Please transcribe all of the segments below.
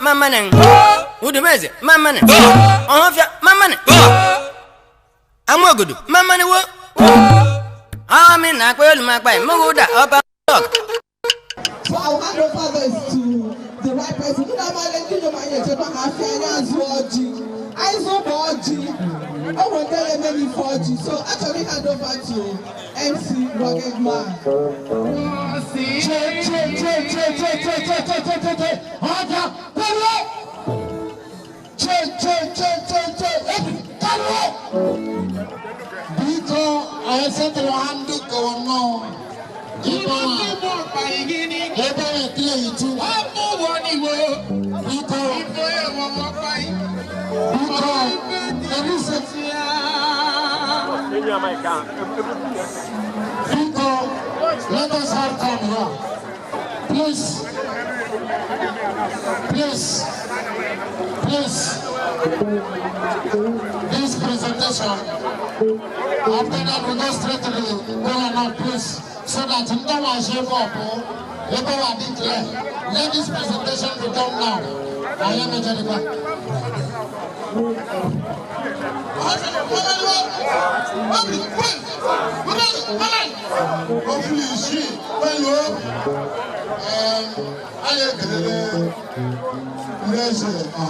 Mama neng. Who the meze? Mama neng. Ohafia, mama neng. Amogudu, mama neng wo. Amen. I call my boy. Moguda up. So I'll hand over this to the right person. You know, my lady, you might have Ohafia as well. I saw Boji. I will tell you many 4G. So actually hand over to MC Rugged Man. I said to one to go no. Let us have time here. Please. This presentation, after that we go straight to the Kola now, please, so that you don't want to shave up, let this presentation be done now. I am a gentleman.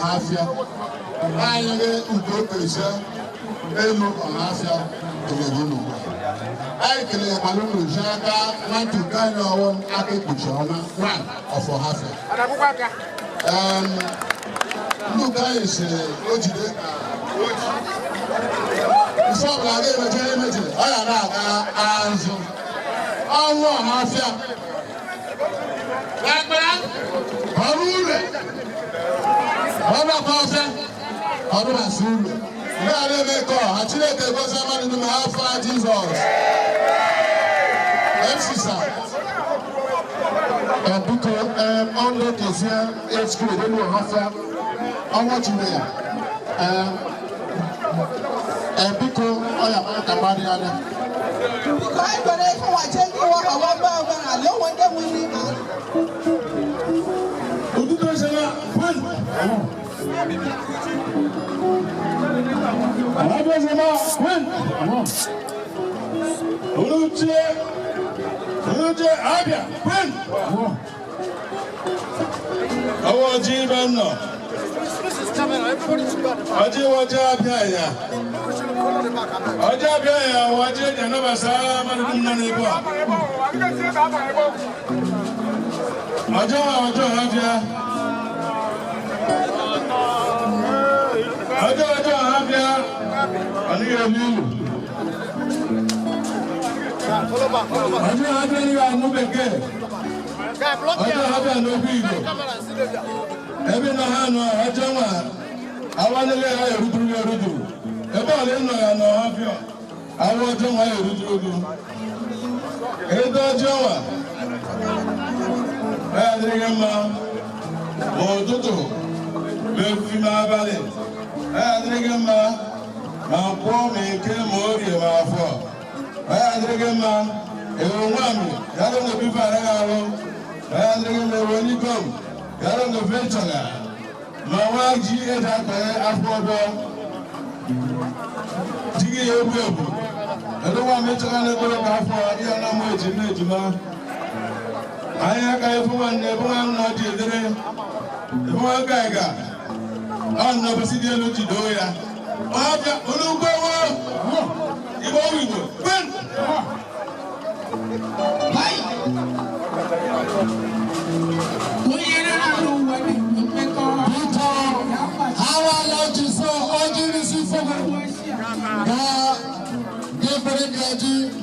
Ohafia. I can want to kind of one of Ohafia. Look, guys, I want you there.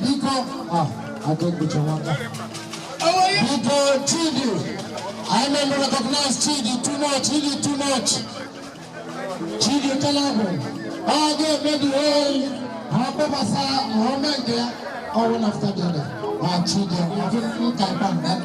Because I don't get your one. People, Chidi. I never recognize Chidi too much. Chidi Kalabo. I get maybe way. How Papa Sa, how many there? Or one after the other. Chidi, I don't think I can that.